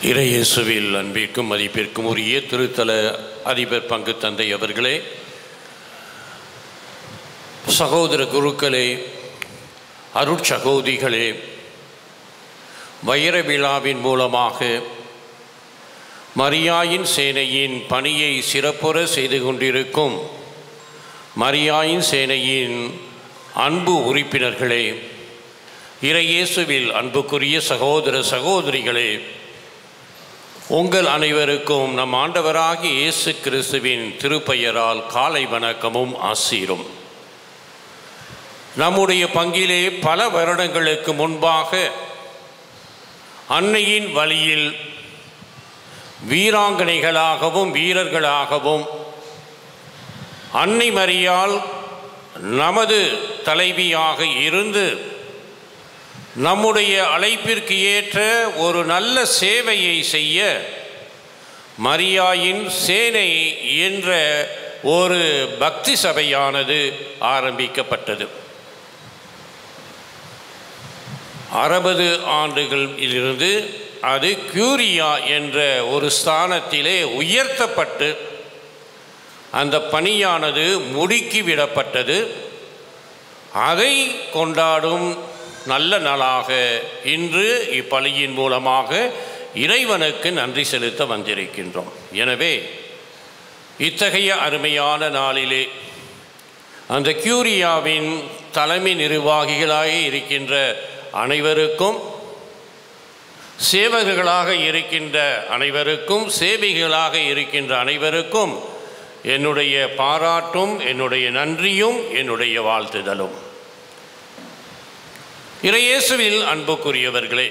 இறையேசுவில் அன்பிற்கும் மதிப்பிற்கும் உரிய திருத்தல அதிபர் பங்கு தந்தை அவர்களே, சகோதர குருக்களே, அருட்சகோதிகளே, வைர விழாவின் மூலமாக மரியாயின் சேனையின் பணியை சிறப்புற செய்து கொண்டிருக்கும் மரியாயின் சேனையின் அன்பு உறுப்பினர்களே, இறையேசுவில் அன்புக்குரிய சகோதர சகோதரிகளே, உங்கள் அனைவருக்கும் நம் ஆண்டவராகிய இயேசு கிறிஸ்துவின் திருப்பெயரால் காலை வணக்கமும் ஆசீரும். நம்முடைய பங்கிலே பல வருடங்களுக்கு முன்பாக அன்னையின் வழியில் வீராங்கனைகளாகவும் வீரர்களாகவும் அன்னை மரியாள் நமது தலைவியாக இருந்து நம்முடைய அழைப்பிற்கு ஏற்ற ஒரு நல்ல சேவையை செய்ய மரியாயின் சேனை என்ற ஒரு பக்தி சபையானது ஆரம்பிக்கப்பட்டது. 60 ஆண்டுகளிலிருந்து அது கியூரியா என்ற ஒரு ஸ்தானத்திலே உயர்த்தப்பட்டு அந்த பணியானது முடுக்கிவிடப்பட்டது. அதை கொண்டாடும் நல்ல நாளாக இன்று இப்பலியின் மூலமாக இறைவனுக்கு நன்றி செலுத்த வந்திருக்கின்றோம். எனவே இத்தகைய அருமையான நாளிலே அந்த கியூரியாவின் தலைமை நிர்வாகிகளாக இருக்கின்ற அனைவருக்கும், சேவகர்களாக இருக்கின்ற அனைவருக்கும், சேவைகளாக இருக்கின்ற அனைவருக்கும் என்னுடைய பாராட்டும், என்னுடைய நன்றியும், என்னுடைய வாழ்த்துதலும். இறையேசுவில் அன்புக்குரியவர்களே,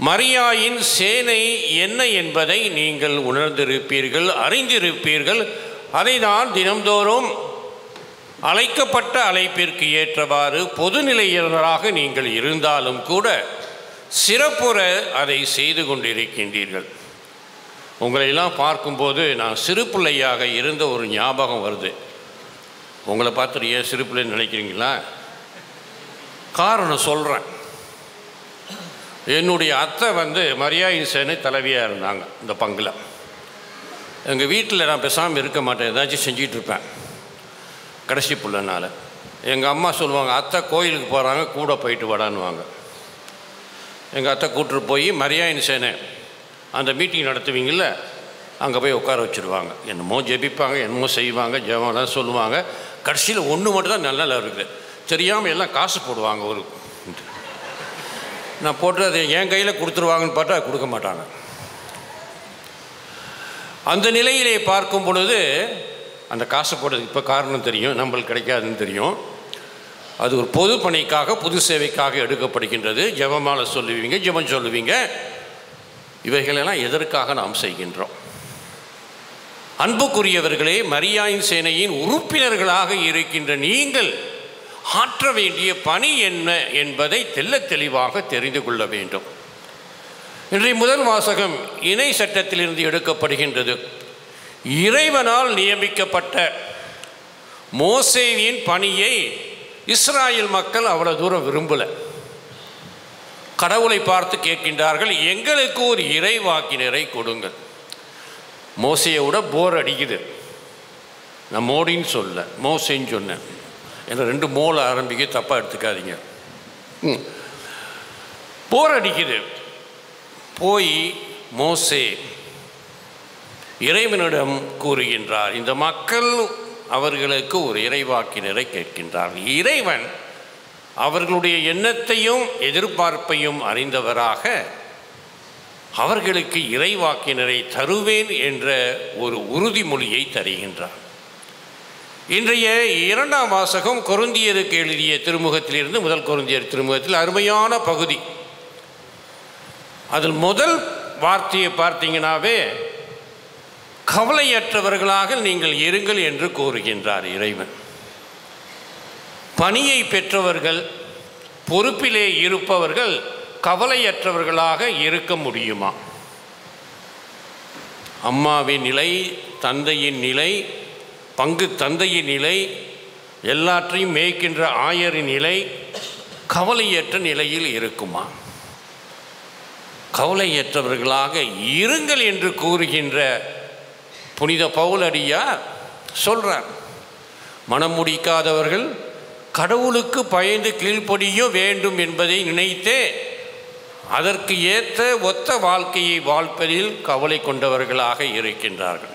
மரியாயின் சேனை என்ன என்பதை நீங்கள் உணர்ந்திருப்பீர்கள், அறிந்திருப்பீர்கள். அதை தான் தினம்தோறும் அழைக்கப்பட்ட அழைப்பிற்கு ஏற்றவாறு பொதுநிலையினராக நீங்கள் இருந்தாலும் கூட சிறப்புற அதை செய்து கொண்டிருக்கின்றீர்கள். உங்களையெல்லாம் பார்க்கும்போது நான் சிறு பிள்ளையாக இருந்த ஒரு ஞாபகம் வருது. உங்களை பார்த்துட்டு ஏன் சிறு பிள்ளைன்னு நினைக்கிறீங்களா? காரணம் சொல்கிறேன். என்னுடைய அத்தை மரியாயின் சேனை தலைவியாக இருந்தாங்க. இந்த பங்கில் எங்கள் வீட்டில் நான் பேசாமல் இருக்க மாட்டேன், ஏதாச்சும் செஞ்சிகிட்ருப்பேன் கடைசி பிள்ளைனால. எங்கள் அம்மா சொல்லுவாங்க, அத்தை கோயிலுக்கு போகிறாங்க, கூட போயிட்டு வாடான்னுவாங்க. எங்கள் அத்தை கூப்பிட்டு போய் மரியாயின் சேனை அந்த மீட்டிங் நடத்துவீங்கள்ல, அங்கே போய் உட்கார வச்சுருவாங்க. என்னமோ ஜெபிப்பாங்க, என்னமோ செய்வாங்க, ஜெபம்லாம் சொல்லுவாங்க. கடைசியில் ஒன்று மட்டும் தான் நல்லா இருக்குது, தெரியாமல் எல்லாம் காசு போடுவாங்க. ஒரு நான் போட்டு அதை என் கையில் கொடுத்துருவாங்கன்னு பார்த்தா கொடுக்க மாட்டாங்க. அந்த நிலையிலே பார்க்கும் பொழுது அந்த காசு போடுறதுக்கு இப்போ காரணம் தெரியும், நம்மளுக்கு கிடைக்காதுன்னு தெரியும். அது ஒரு பொது பணிக்காக, பொது சேவைக்காக எடுக்கப்படுகின்றது. ஜெபமாலை சொல்லுவீங்க, ஜெபம் சொல்லுவீங்க. இவைகளெல்லாம் எதற்காக நாம் செய்கின்றோம்? அன்புக்குரியவர்களே, மரியாயின் சேனையின் உறுப்பினர்களாக இருக்கின்ற நீங்கள் ஆற்ற வேண்டிய பணி என்ன என்பதை தெள்ள தெளிவாக தெரிந்து கொள்ள வேண்டும். இன்றைய முதல் வாசகம் இணை சட்டத்திலிருந்து எடுக்கப்படுகின்றது. இறைவனால் நியமிக்கப்பட்ட மோசேயின் பணியை இஸ்ராயேல் மக்கள் அவ்வளவு தூரம் விரும்பலை. கடவுளை பார்த்து கேட்கின்றார்கள், எங்களுக்கு ஒரு இறைவாக்கினரை கொடுங்கள். மோசையை விட போர் அடிக்குது. நான் மோடின்னு சொல்ல, மோசேன்னு சொன்னேன். ஏன்னா 2 மோல ஆரம்பிக்க, தப்பாக எடுத்துக்காதீங்க. போர் அடிக்குது. போய் மோசே இறைவனிடம் கூறுகின்றார், இந்த மக்கள் அவர்களுக்கு ஒரு இறைவாக்கினரை கேட்கின்றார். இறைவன் அவர்களுடைய எண்ணத்தையும் எதிர்பார்ப்பையும் அறிந்தவராக அவர்களுக்கு இறைவாக்கினரை தருவேன் என்ற ஒரு உறுதிமொழியை தருகின்றார். இன்றைய 2ஆம் வாசகம் கொரிந்தியருக்கு எழுதிய திருமுகத்திலிருந்து, முதல் கொரிந்தியர் திருமுகத்தில் அருமையான பகுதி. அதில் முதல் வார்த்தையை பார்த்தீங்கன்னாவே கவலையற்றவர்களாக நீங்கள் இருங்கள் என்று கூறுகின்றார் இறைவன். பணியை பெற்றவர்கள், பொறுப்பிலே இருப்பவர்கள் கவலையற்றவர்களாக இருக்க முடியுமா? அம்மாவின் நிலை, தந்தையின் நிலை, பங்கு தந்தையின் நிலை, எல்லாற்றையும் மேய்க்கின்ற ஆயரின் நிலை கவலையற்ற நிலையில் இருக்குமா? கவலையற்றவர்களாக இருங்கள் என்று கூறுகின்ற புனித பவுலடியார் சொல்றார், மனம் முடிக்காதவர்கள் கடவுளுக்கு பயந்து கீழ்ப்படிய வேண்டும் என்பதை நினைத்தே அதற்கு ஏற்ற ஒத்த வாழ்க்கையை வாழ்ப்பதில் கவலை கொண்டவர்களாக இருக்கின்றார்கள்.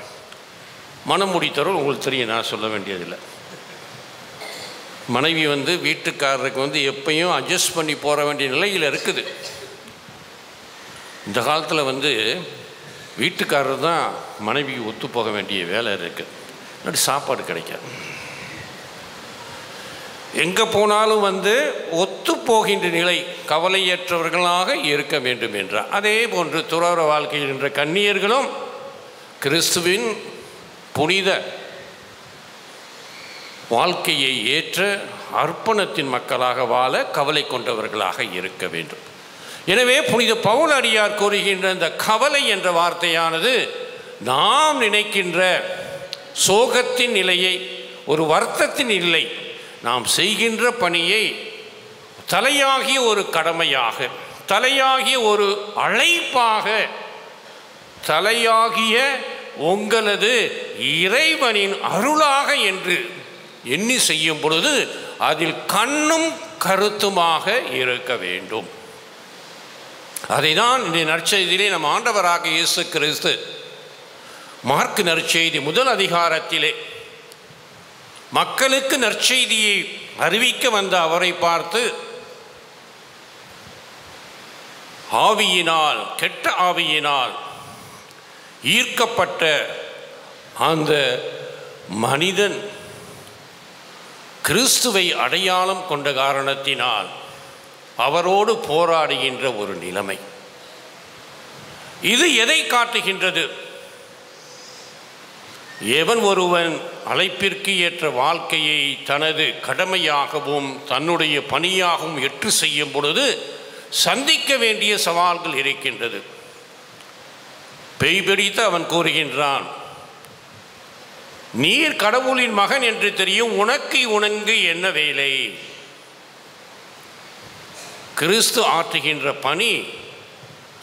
மனம் முடித்தவர்கள் உங்களுக்கு தெரியும், நான் சொல்ல வேண்டியதில்லை. மனைவி வீட்டுக்காரருக்கு எப்பயும் அட்ஜஸ்ட் பண்ணி போக வேண்டிய நிலையில் இருக்குது. இந்த காலத்தில் வீட்டுக்காரர் தான் மனைவிக்கு ஒத்து போக வேண்டிய வேலை இருக்குது. இல்லாட்டி சாப்பாடு கிடைக்காது. எங்கே போனாலும் ஒத்து போகின்ற நிலை, கவலையற்றவர்களாக இருக்க வேண்டும் என்றார். அதே போன்று துறவற வாழ்க்கையில் என்ற கன்னியர்களும் கிறிஸ்துவின் புனித வாழ்க்கையை ஏற்ற அர்ப்பணத்தின் மக்களாக வாழ கவலை கொண்டவர்களாக இருக்க வேண்டும். எனவே புனித பவுல் அடியார் கூறுகின்ற இந்த கவலை என்ற வார்த்தையானது நாம் நினைக்கின்ற சோகத்தின் நிலையை, ஒரு வருத்தத்தின் நிலை, நாம் செய்கின்ற பணியை தலையாகிய ஒரு கடமையாக, தலையாகிய ஒரு அழைப்பாக, தலையாகிய உங்களது இறைவனின் அருளாக என்று எண்ணி செய்யும் பொழுது அதில் கண்ணும் கருத்துமாக இருக்க வேண்டும். அதை தான் இந்த நற்செய்தியிலே நம் ஆண்டவராக இயேசு கிறிஸ்து மார்க்கு நற்செய்தி முதல் அதிகாரத்திலே மக்களுக்கு நற்செய்தியை அறிவிக்க வந்த அவரை பார்த்து, ஆவியினால், கெட்ட ஆவியினால் ஈர்க்கப்பட்ட அந்த மனிதன் கிறிஸ்துவை அடையாளம் கொண்ட காரணத்தினால் அவரோடு போராடுகின்ற ஒரு நிலைமை. இது எதை காட்டுகின்றது? எவன் ஒருவன் அழைப்பிற்கு ஏற்ற வாழ்க்கையை தனது கடமையாகவும் தன்னுடைய பணியாகவும் ஏற்று செய்யும் பொழுது சந்திக்க வேண்டிய சவால்கள் இருக்கின்றது. பேய் பிடித்து அவன் கூறுகின்றான், நீர் கடவுளின் மகன் என்று தெரியும், உனக்கு என்ன வேலை? கிறிஸ்து ஆற்றுகின்ற பணி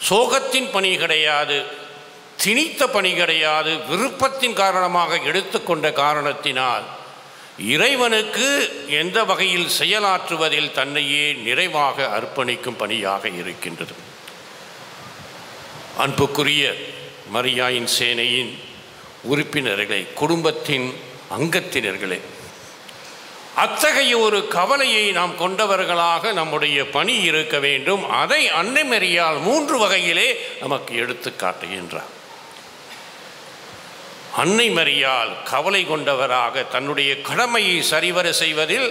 சோகத்தின் பணி கிடையாது, திணித்த பணி கிடையாது. விருப்பத்தின் காரணமாக எடுத்துக்கொண்ட காரணத்தினால் இறைவனுக்கு எந்த வகையில் செயலாற்றுவதில் தன்னையே நிறைவாக அர்ப்பணிக்கும் பணியாக இருக்கின்றது. அன்புக்குரிய மரியாயின் சேனையின் உறுப்பினர்களே, குடும்பத்தின் அங்கத்தினர்களே, அத்தகைய ஒரு கவலையை நாம் கொண்டவர்களாக நம்முடைய பணி இருக்க வேண்டும். அதை அன்னை மரியாள் 3 வகையிலே நமக்கு எடுத்து காட்டுகின்றார். அன்னை மரியாள் கவலை கொண்டவராக தன்னுடைய கடமையை சரிவர செய்வதில்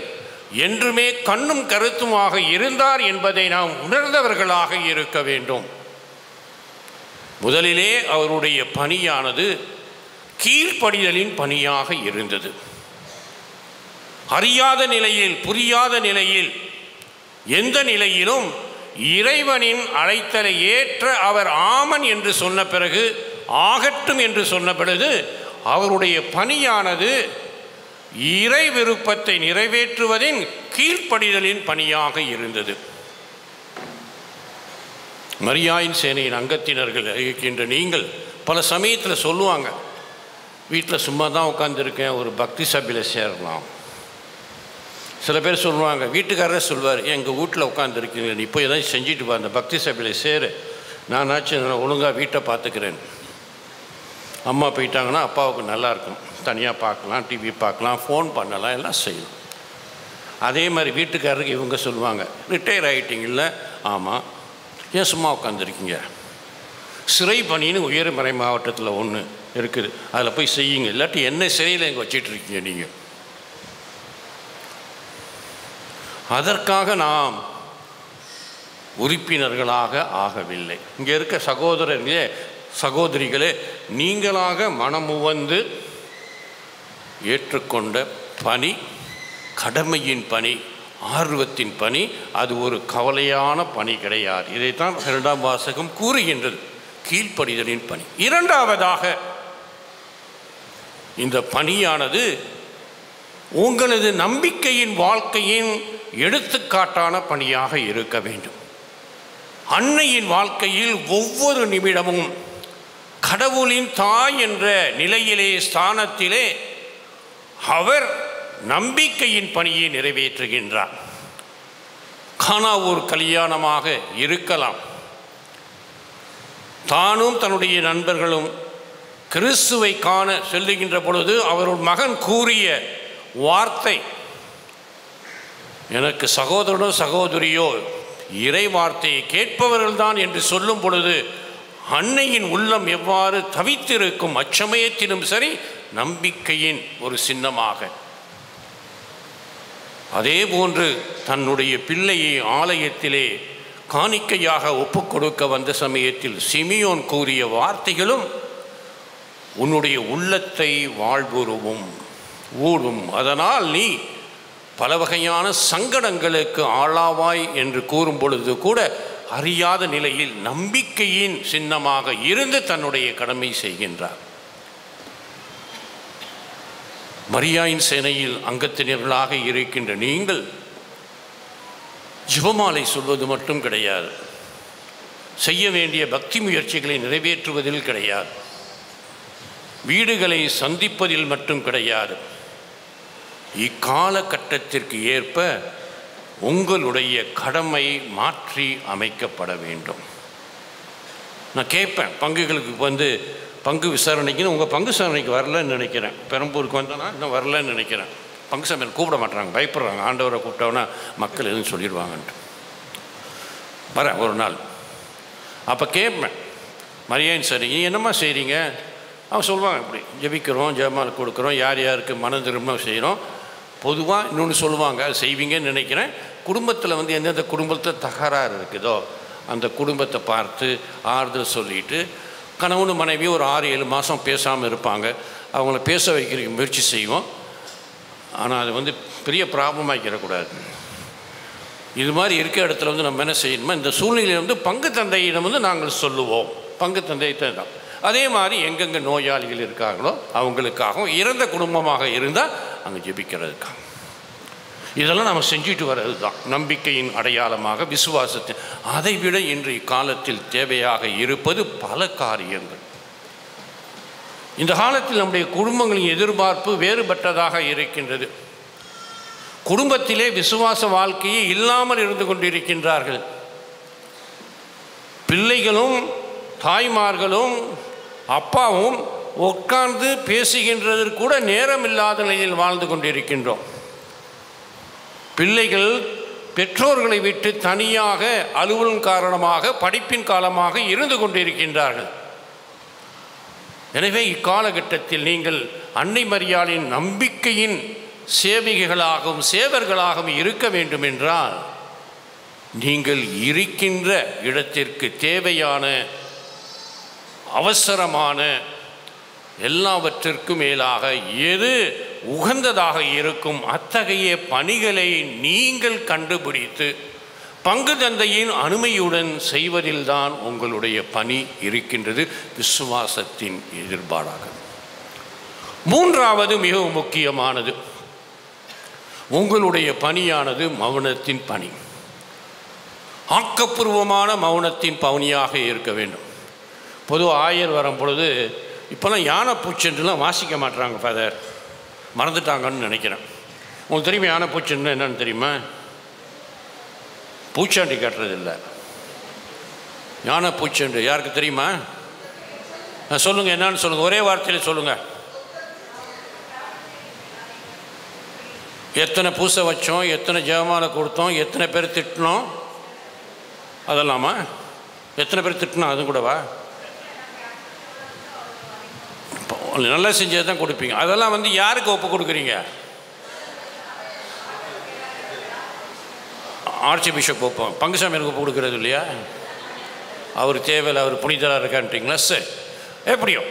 என்றுமே கண்ணும் கருத்துமாக இருந்தார் என்பதை நாம் உணர்ந்தவர்களாக இருக்க வேண்டும். முதலிலே அவருடைய பணியானது கீழ்ப்படிதலின் பணியாக இருந்தது. அறியாத நிலையில், புரியாத நிலையில், எந்த நிலையிலும் இறைவனின் அழைத்தலை ஏற்ற அவர் ஆமன் என்று சொன்ன பிறகு, ஆகட்டும் என்று சொன்ன பிறகு, அவருடைய பணியானது இறை விருப்பத்தை நிறைவேற்றுவதின் கீழ்ப்படிதலின் பணியாக இருந்தது. மரியாயின் சேனையின் அங்கத்தினர்கள் இருக்கின்ற நீங்கள் பல சமயத்தில் சொல்லுவாங்க, வீட்டில் சும்மா தான் உட்காந்துருக்கேன், ஒரு பக்தி சபையில் சேரலாம். சில பேர் சொல்லுவாங்க, வீட்டுக்காரரே சொல்வார், எங்கள் வீட்டில் உட்காந்துருக்கீங்க, நீ இப்போ எதாவது செஞ்சுட்டு போ, அந்த பக்தி சபையில் சேரு, நானாச்சும் ஒழுங்காக வீட்டை பார்த்துக்கிறேன். அம்மா போயிட்டாங்கன்னா அப்பாவுக்கு நல்லாயிருக்கும், தனியாக பார்க்கலாம், டிவி பார்க்கலாம், ஃபோன் பண்ணலாம், எல்லாம் செய்யலாம். அதே மாதிரி வீட்டுக்காரருக்கு இவங்க சொல்லுவாங்க, ரிட்டையர் ஆகிட்டிங்கல்ல, ஆமாம், ஏன் சும்மா உட்காந்துருக்கீங்க, சிறை பணின்னு உயர்மறை மாவட்டத்தில் ஒன்று இருக்குது, அதில் போய் செய்யுங்க, இல்லாட்டி என்ன சிறையில் எங்கே வச்சிட்ருக்கீங்க நீங்கள். அதற்காக நாம் உறுப்பினர்களாக ஆகவில்லை. இங்கே இருக்க சகோதரர்களே, சகோதரிகளே, நீங்களாக மனமுவந்து ஏற்றுக்கொண்ட பணி, கடமையின் பணி, ஆர்வத்தின் பணி, அது ஒரு கவலையான பணி கிடையாது. இதைத்தான் 2ஆம் வாசகம் கூறுகின்றது, கீழ்ப்படிதலின் பணி. இரண்டாவதாக, இந்த பணியானது உங்களது நம்பிக்கையின் வாழ்க்கையின் எடுத்துக்காட்டான பணியாக இருக்க வேண்டும். அன்னையின் வாழ்க்கையில் ஒவ்வொரு நிமிடமும் கடவுளின் தாய் என்ற நிலையிலே ஸ்தானத்திலே அவர் நம்பிக்கையின் பணியை நிறைவேற்றுகின்றார். கானா ஒரு கல்யாணமாக இருக்கலாம். தானும் தன்னுடைய நண்பர்களும் கிறிஸ்துவை காண செல்லுகின்ற பொழுது அவருடைய மகன் கூறிய வார்த்தை, எனக்கு சகோதரனோ சகோதரியோ இறை வார்த்தையை கேட்பவர்கள்தான் என்று சொல்லும் பொழுது அன்னையின் உள்ளம் எவ்வாறு தவித்திருக்கும். அச்சமயத்திலும் சரி நம்பிக்கையின் ஒரு சின்னமாக. அதே போன்று தன்னுடைய பிள்ளையை ஆலயத்திலே காணிக்கையாக ஒப்புக் கொடுக்க வந்த சமயத்தில் சிமியோன் கூறிய வார்த்தைகளும் உன்னுடைய உள்ளத்தை வாழ்வுருவும் ஊடும், அதனால் நீ பல வகையான சங்கடங்களுக்கு ஆளாவாய் என்று கூறும் பொழுது கூட அறியாத நிலையில் நம்பிக்கையின் சின்னமாக இருந்து தன்னுடைய கடமை செய்கின்றார். மரியாயின் சேனையில் அங்கத்தினர்களாக இருக்கின்ற நீங்கள் ஜெபமாலை சொல்வது மட்டும் கிடையாது, செய்ய வேண்டிய பக்தி முயற்சிகளை நிறைவேற்றுவதில் கிடையாது, வீடுகளை சந்திப்பதில் மட்டும் கிடையாது. இக்காலகட்டத்திற்கு ஏற்ப உங்களுடைய கடமை மாற்றி அமைக்கப்பட வேண்டும். நான் கேட்பேன், பங்குகளுக்கு வந்து பங்கு விசாரணைக்குன்னு உங்கள் பங்கு விசாரணைக்கு வரலன்னு நினைக்கிறேன், பெரம்பூருக்கு வந்தோன்னா இன்னும் வரலன்னு நினைக்கிறேன். பங்கு சமையல் கூப்பிட மாட்டுறாங்க, பயப்படுறாங்க, ஆண்டவரை கூப்பிட்டோன்னா மக்கள் எதுவும் சொல்லிடுவாங்கன்ட்டு. வரேன் ஒரு நாள், அப்போ கேட்பேன், மரியாயின் சரி என்னம்மா செய்கிறீங்க? அவன் சொல்லுவாங்க, இப்படி ஜெபிக்கிறோம், ஜெபமாலை கொடுக்குறோம், யார் யாருக்கு மன திரும்ப செய்கிறோம். பொதுவாக இன்னொன்று சொல்லுவாங்க, அது செய்வீங்கன்னு நினைக்கிறேன், குடும்பத்தில் வந்து எந்தெந்த குடும்பத்தில் தகராறு இருக்குதோ அந்த குடும்பத்தை பார்த்து ஆறுதல் சொல்லிவிட்டு, கணவனு மனைவி ஒரு 6-7 மாதம் பேசாமல் இருப்பாங்க, அவங்கள பேச வைக்கிறதுக்கு முயற்சி செய்வோம். ஆனால் அது வந்து பெரிய ப்ராப்ளமாக்கிடக்கூடாது. இது மாதிரி இருக்கிற இடத்துல வந்து நம்ம என்ன செய்யணுமோ, இந்த சூழ்நிலையில் வந்து பங்கு தந்தையிடம் வந்து நாங்கள் சொல்லுவோம், பங்கு தந்தை தான். அதே மாதிரி எங்கெங்கே நோயாளிகள் இருக்காங்களோ அவங்களுக்காகவும், இறந்த குடும்பமாக இருந்தால் அங்கே ஜெபிக்கிறதுக்காக, இதெல்லாம் நம்ம செஞ்சுட்டு வர்றது தான் நம்பிக்கையின் அடையாளமாக, விசுவாசத்தின். அதைவிட இன்றைய காலத்தில் தேவையாக இருப்பது பல காரியங்கள். இந்த காலத்தில் நம்முடைய குடும்பங்களின் எதிர்பார்ப்பு வேறுபட்டதாக இருக்கின்றது. குடும்பத்திலே விசுவாச வாழ்க்கையே இல்லாமல் இருந்து கொண்டிருக்கின்றார்கள். பிள்ளைகளும் தாய்மார்களும் அப்பாவும் உட்கார்ந்து பேசுகின்றதற்கு கூட நேரம் இல்லாத நிலையில் வாழ்ந்து கொண்டிருக்கின்றோம். பிள்ளைகள் பெற்றோர்களை விட்டு தனியாக அலுவலின் காரணமாக, படிப்பின் காலமாக இருந்து கொண்டிருக்கின்றார்கள். எனவே இக்காலகட்டத்தில் நீங்கள் அன்னை மரியாளின் நம்பிக்கையின் சேவிகைகளாகவும் சேவர்களாகவும் இருக்க வேண்டும் என்றால், நீங்கள் இருக்கின்ற இடத்திற்கு தேவையான அவசரமான எல்லாவற்றிற்கும் மேலாக எது உகந்ததாக இருக்கும் அத்தகைய பணிகளை நீங்கள் கண்டுபிடித்து பங்கு தந்தையின் அனுமதியுடன் செய்வதில்தான் உங்களுடைய பணி இருக்கின்றது, விசுவாசத்தின் எதிர்பாராக. மூன்றாவது மிகவும் முக்கியமானது, உங்களுடைய பணியானது மௌனத்தின் பணி, ஆக்கப்பூர்வமான மௌனத்தின் பணியாக இருக்க வேண்டும். பொதுவாக ஆயர் வரும் பொழுது இப்போல்லாம் யானை பூச்செண்டுலாம் வாசிக்க மாட்டுறாங்க ஃபாதர், மறந்துட்டாங்கன்னு நினைக்கிறேன். உங்களுக்கு தெரியுமா யானை பூச்செண்டு என்னன்னு தெரியுமா? பூச்சாண்டி கட்டுறதில்லை, யானை பூச்செண்டு யாருக்கு தெரியுமா? சொல்லுங்கள், என்னன்னு சொல்லுங்கள், ஒரே வார்த்தையில் சொல்லுங்கள். எத்தனை பூசை வச்சோம், எத்தனை ஜெபமாலை கொடுத்தோம், எத்தனை பேர் திட்டினோம், அதெல்லாமா? எத்தனை பேர் திட்டினோம் அது கூடவா? நல்லா செஞ்சது தான் கொடுப்பீங்க. அதெல்லாம் வந்து யாருக்கு ஒப்பு கொடுக்குறீங்க? ஆர்ச்சி பிஷப் ஒப்போம், பங்குசாமிக்கு ஒப்பு கொடுக்குறது இல்லையா? அவர் தேவையில்லை, அவர் புனிதராக இருக்கான்ட்டிங்களா? சரி, எப்படியோ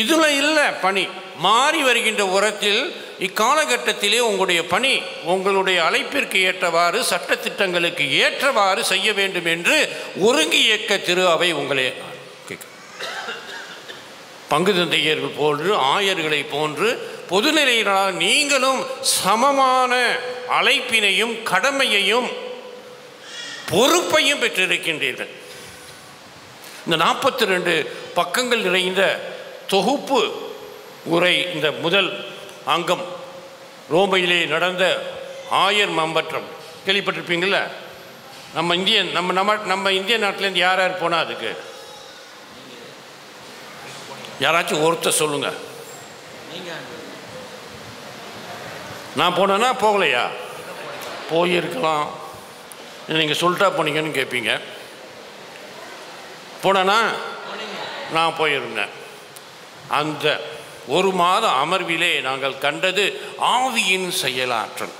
இதில் இல்லை பணி மாறி வருகின்ற உரத்தில் இக்காலகட்டத்திலே உங்களுடைய பணி உங்களுடைய அழைப்பிற்கு ஏற்றவாறு, சட்டத்திட்டங்களுக்கு ஏற்றவாறு செய்ய வேண்டும் என்று ஒருங்கி இயக்க திரு அவை உங்களே கேட்க. பங்கு தந்தையர்கள் போன்று, ஆயர்களை போன்று பொதுநிலையினால் நீங்களும் சமமான அழைப்பினையும் கடமையையும் பொறுப்பையும் பெற்றிருக்கின்றீர்கள். இந்த 42 பக்கங்கள் நிறைந்த தொகுப்பு உரை, இந்த முதல் அங்கம் ரோமையிலே நடந்த ஆயர் மம்பற்றம் கேள்விப்பட்டிருப்பீங்கள? நம்ம இந்திய நாட்டிலேருந்து யார் யார் போனால் அதுக்கு யாராச்சும் ஒருத்தர் சொல்லுங்க. நான் போனேன்னா போகலையா? போயிருக்கலாம். நீங்கள் சொல்லிட்டா போனீங்கன்னு கேட்பீங்க. போனேன்னா நான் போயிருந்தேன். அந்த ஒரு மாத அமர்விலே நாங்கள் கண்டது ஆவியின் செயலாற்றல்.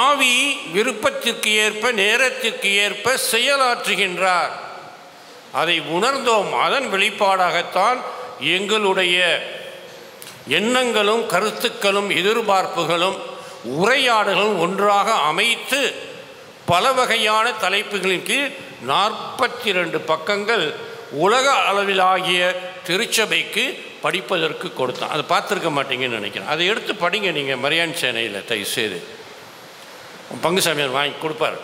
ஆவி விருப்பத்திற்கு ஏற்ப நேரத்திற்கு ஏற்ப செயலாற்றுகின்றார். அதை உணர்ந்தோம். அதன் வெளிப்பாடாகத்தான் எங்களுடைய எண்ணங்களும் கருத்துக்களும் எதிர்பார்ப்புகளும் உரையாடல்களும் ஒன்றாக அமைத்து பல வகையான தலைப்புகளின் கீழ் 42 பக்கங்கள் உலக அளவிலாகிய திருச்சபைக்கு படிப்பதற்கு கொடுத்தான். அதை பார்த்துருக்க மாட்டீங்கன்னு நினைக்கிறேன். அதை எடுத்து படிங்க நீங்கள். மரியான் சேனையில் தயவுசெய்து பங்கு சாமியார் வாங்கி கொடுப்பார்.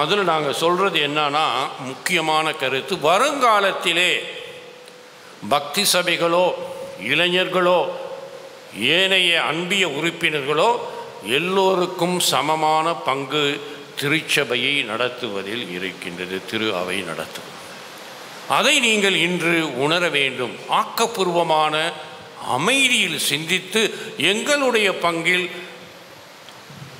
அதில் நாங்கள் சொல்கிறது என்னன்னா, முக்கியமான கருத்து, வருங்காலத்திலே பக்தி சபைகளோ இளைஞர்களோ ஏனைய அன்பிய உறுப்பினர்களோ எல்லோருக்கும் சமமான பங்கு திருச்சபையை நடத்துவதில் இருக்கின்றது. திரு அவை நடத்தும். அதை நீங்கள் இன்று உணர வேண்டும். ஆக்கப்பூர்வமான அமைதியில் சிந்தித்து எங்களுடைய பங்கில்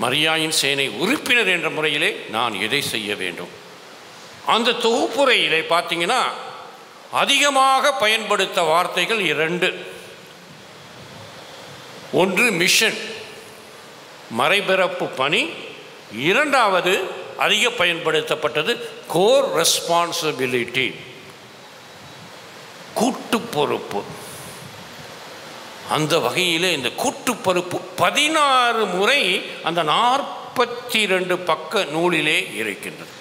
மரியாயின் சேனை உறுப்பினர் என்ற முறையிலே நான் எதை செய்ய வேண்டும். அந்த தொகுப்புரையிலே பார்த்தீங்கன்னா அதிகமாக பயன்படுத்த வார்த்தைகள் 2. ஒன்று மிஷன், மறைபரப்பு பணி. 2வது அதிக பயன்படுத்தப்பட்டது கோர் ரெஸ்பான்சிபிலிட்டி, கூட்டு பொறுப்பு. அந்த வகையில் இந்த கூட்டு பொறுப்பு 16 முறை அந்த 42 பக்க நூலிலே இருக்கின்றது.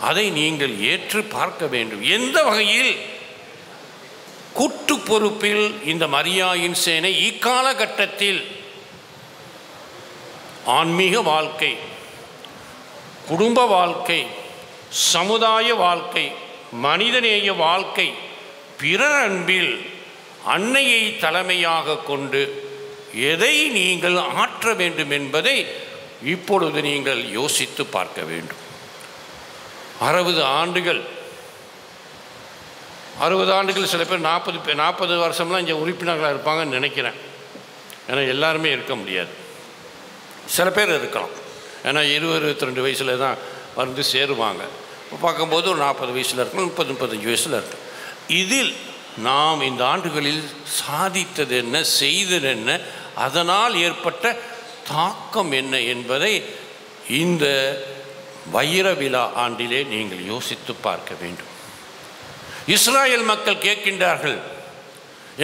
அதை நீங்கள் ஏற்று பார்க்க வேண்டும். எந்த வகையில் கூட்டு பொறுப்பில் இந்த மரியாயின் சேனை இக்காலகட்டத்தில் ஆன்மீக வாழ்க்கை, குடும்ப வாழ்க்கை, சமுதாய வாழ்க்கை, மனிதநேய வாழ்க்கை, பிறர் அன்பில் அன்னையை தலைமையாக கொண்டு எதை நீங்கள் ஆற்ற வேண்டும் என்பதை இப்பொழுது நீங்கள் யோசித்து பார்க்க வேண்டும். 60 ஆண்டுகள் சில பேர் 40 வருஷம்லாம் இங்கே உறுப்பினர்களாக இருப்பாங்கன்னு நினைக்கிறேன். ஏன்னா எல்லாருமே இருக்க முடியாது. சில பேர் இருக்கலாம். ஏன்னா 20-22 வயசில் தான் வந்து சேருவாங்க. இப்போ பார்க்கும்போது ஒரு 40 வயசில் இருக்கும், 30-35 வயசில் இருக்கும். இதில் நாம் இந்த ஆண்டுகளில் சாதித்தது என்ன, செய்தது என்ன, அதனால் ஏற்பட்ட தாக்கம் என்ன என்பதை இந்த வைர விழா ஆண்டிலே நீங்கள் யோசித்து பார்க்க வேண்டும். இஸ்ராயல் மக்கள் கேட்கின்றார்கள்,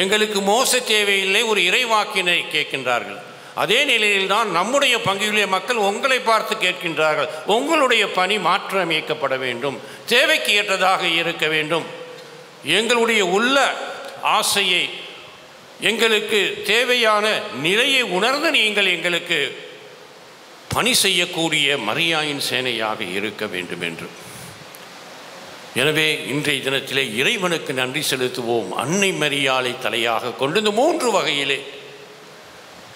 எங்களுக்கு மோசே தேவையில்லை, ஒரு இறைவாக்கினை கேட்கின்றார்கள். அதே நிலையில்தான் நம்முடைய பங்குடைய மக்கள் உங்களை பார்த்து கேட்கின்றார்கள், உங்களுடைய பணி மாற்றியமைக்கப்பட வேண்டும், தேவைக்கு ஏற்றதாக இருக்க வேண்டும். எங்களுடைய உள்ள ஆசையை, எங்களுக்கு தேவையான நிலையை உணர்ந்து நீங்கள் எங்களுக்கு பணி செய்யக்கூடிய மரியாயின் சேனையாக இருக்க வேண்டும் என்று. எனவே இன்றைய தினத்திலே இறைவனுக்கு நன்றி செலுத்துவோம். அன்னை மரியாளை தலையாக கொண்டு இந்த 3 வகையிலே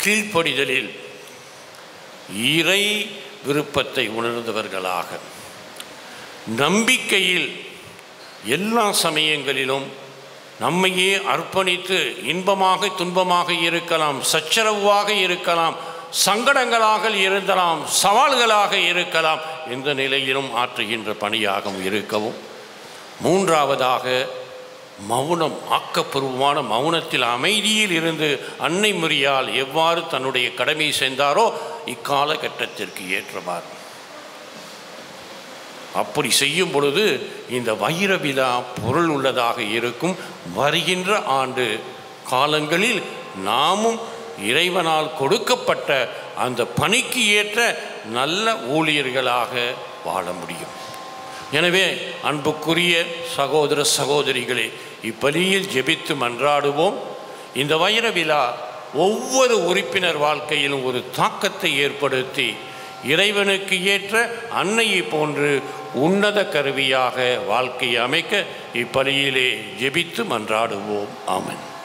கீழ்ப்படிதலில் இறை விருப்பத்தை உணர்ந்தவர்களாக, நம்பிக்கையில் எல்லா சமயங்களிலும் நம்மையே அர்ப்பணித்து இன்பமாக துன்பமாக இருக்கலாம், சச்சரவாக இருக்கலாம், சங்கடங்களாக இருக்கலாம், சவால்களாக இருக்கலாம், எந்த நிலையிலும் ஆற்றுகின்ற பணியாகவும் இருக்கவும். 3வதாக மௌனம், ஆக்கப்பூர்வமான மௌனத்தில் அமைதியில் இருந்து அன்னை மரியாள் எவ்வாறு தன்னுடைய கடமை செய்தாரோ இக்காலகட்டத்திற்கு ஏற்றவாறு அப்படி செய்யும் பொழுது இந்த வைர விழா பொருள் உள்ளதாக இருக்கும். வருகின்ற ஆண்டு காலங்களில் நாமும் இறைவனால் கொடுக்கப்பட்ட அந்த பணிக்கு ஏற்ற நல்ல ஊழியர்களாக வாழ முடியும். எனவே அன்புக்குரிய சகோதர சகோதரிகளே, இப்பலியில் ஜெபித்து மன்றாடுவோம். இந்த வைர விழா ஒவ்வொரு உறுப்பினர் வாழ்க்கையிலும் ஒரு தாக்கத்தை ஏற்படுத்தி இறைவனுக்கு ஏற்ற அன்னையை போன்று உன்னத கருவியாக வாழ்க்கையை அமைக்க இப்பலியிலே ஜெபித்து மன்றாடுவோம். ஆமென்.